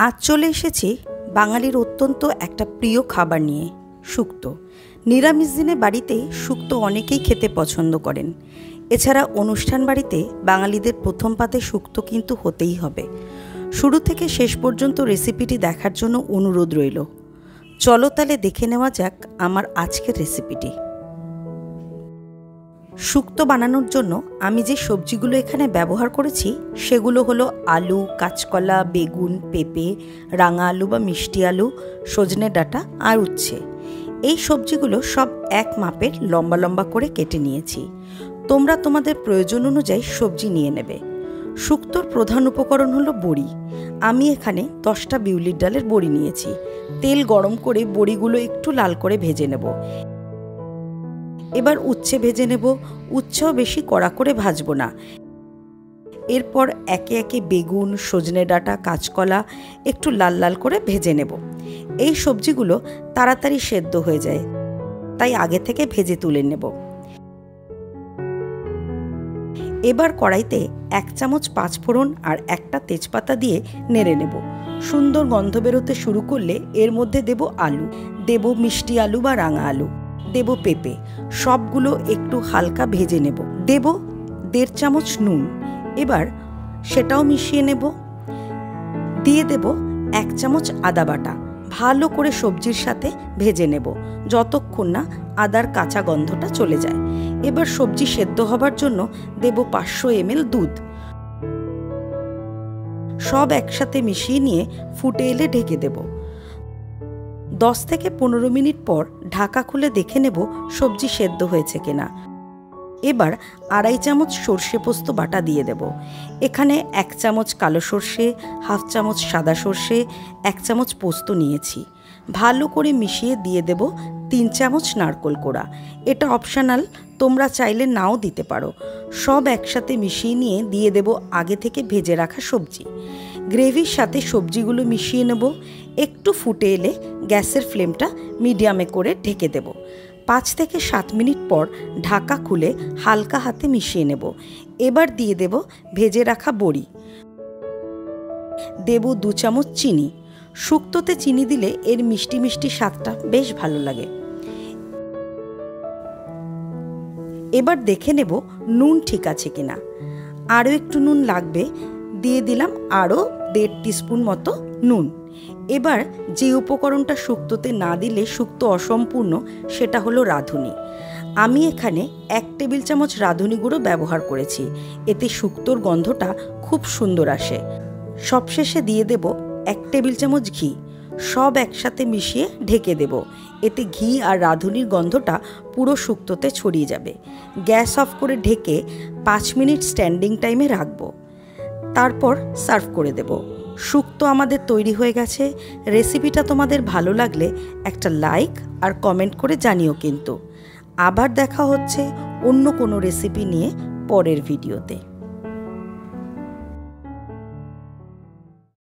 আজ চলে এসেছি বাঙালির অত্যন্ত একটা প্রিয় খাবার নিয়ে, শুক্তো। নিরামিষ দিনে বাড়িতে শুক্তো অনেকেই খেতে পছন্দ করেন। এছাড়া অনুষ্ঠান বাড়িতে বাঙালিদের প্রথম পাতে শুক্তো কিন্তু হতেই হবে। শুরু থেকে শেষ পর্যন্ত রেসিপিটি দেখার জন্য অনুরোধ রইল। চলো তাহলে দেখে নেওয়া যাক আমার আজকের রেসিপিটি। শুক্তো বানানোর জন্য আমি যে সবজিগুলো এখানে ব্যবহার করেছি সেগুলো হলো আলু, কাঁচকলা, বেগুন, পেঁপে, রাঙা আলু বা মিষ্টি আলু, সজনে ডাঁটা আর উচ্ছে। এই সবজিগুলো সব এক মাপের লম্বা লম্বা করে কেটে নিয়েছি। তোমরা তোমাদের প্রয়োজন অনুযায়ী সবজি নিয়ে নেবে। শুক্তোর প্রধান উপকরণ হলো বড়ি। আমি এখানে 10টা বিউলির ডালের বড়ি নিয়েছি। তেল গরম করে বড়িগুলো একটু লাল করে ভেজে নেব। এবার উচ্ছে ভেজে নেব। উচ্ছেও বেশি কড়া করে ভাজবো না। এরপর একে একে বেগুন, সজনে ডাঁটা, কাঁচকলা একটু লাল লাল করে ভেজে নেব। এই সবজিগুলো তাড়াতাড়ি সেদ্ধ হয়ে যায়, তাই আগে থেকে ভেজে তুলে নেব। এবার কড়াইতে 1 চামচ পাঁচফোড়ন আর একটা তেজপাতা দিয়ে নেড়ে নেব। সুন্দর গন্ধ বেরোতে শুরু করলে এর মধ্যে দেব আলু, দেব মিষ্টি আলু বা রাঙা আলু, দেব পেঁপে। সবগুলো একটু হালকা ভেজে নেব। দেব 1.5 চামচ নুন। এবার সেটাও মিশিয়ে নেব। দিয়ে দেব 1 চামচ আদা বাটা। ভালো করে সবজির সাথে ভেজে নেব যতক্ষণ না আদার কাঁচা গন্ধটা চলে যায়। এবার সবজি সেদ্ধ হবার জন্য দেব 500 ml দুধ। সব একসাথে মিশিয়ে নিয়ে ফুটে এলে ঢেকে দেব। 10 থেকে 15 মিনিট পর ঢাকা খুলে দেখে নেব সবজি সেদ্ধ হয়েছে কিনা। এবার 2.5 চামচ সর্ষে পোস্ত বাটা দিয়ে দেব। এখানে 1 চামচ কালো সর্ষে, 1/2 চামচ সাদা সর্ষে, 1 চামচ পোস্ত নিয়েছি। ভালো করে মিশিয়ে দিয়ে দেব 3 চামচ নারকেল কোড়া। এটা অপশনাল, তোমরা চাইলে নাও দিতে পারো। সব একসাথে মিশিয়ে নিয়ে দিয়ে দেব আগে থেকে ভেজে রাখা সবজি। গ্রেভির সাথে সবজিগুলো মিশিয়ে নেব। একটু ফুটে এলে গ্যাসের ফ্লেমটা মিডিয়ামে করে ঢেকে দেব। 5 থেকে 7 মিনিট পর ঢাকা খুলে হালকা হাতে মিশিয়ে নেব। এবার দিয়ে দেব ভেজে রাখা বড়ি। দেব 2 চামচ চিনি। শুক্তোতে চিনি দিলে এর মিষ্টি মিষ্টি স্বাদটা বেশ ভালো লাগে। এবার দেখে নেব নুন ঠিক আছে কিনা। আরও একটু নুন লাগবে। দিয়ে দিলাম আরও 1.5 টিস্পুন মতো নুন। এবার যে উপকরণটা শুক্তোতে না দিলে শুক্তো অসম্পূর্ণ, সেটা হলো রাঁধুনি। আমি এখানে 1 টেবিল চামচ রাঁধুনি গুঁড়ো ব্যবহার করেছি। এতে শুক্তোর গন্ধটা খুব সুন্দর আসে। সবশেষে দিয়ে দেব 1 টেবিল চামচ ঘি। সব একসাথে মিশিয়ে ঢেকে দেব। এতে ঘি আর রাঁধুনির গন্ধটা পুরো শুক্তোতে ছড়িয়ে যাবে। গ্যাস অফ করে ঢেকে 5 মিনিট স্ট্যান্ডিং টাইমে রাখবো। তারপর সার্ভ করে দেব। শুক্তো আমাদের তৈরি হয়ে গেছে। রেসিপিটা তোমাদের ভালো লাগলে একটা লাইক আর কমেন্ট করে জানিও কিন্তু। আবার দেখা হচ্ছে অন্য কোনো রেসিপি নিয়ে পরের ভিডিওতে।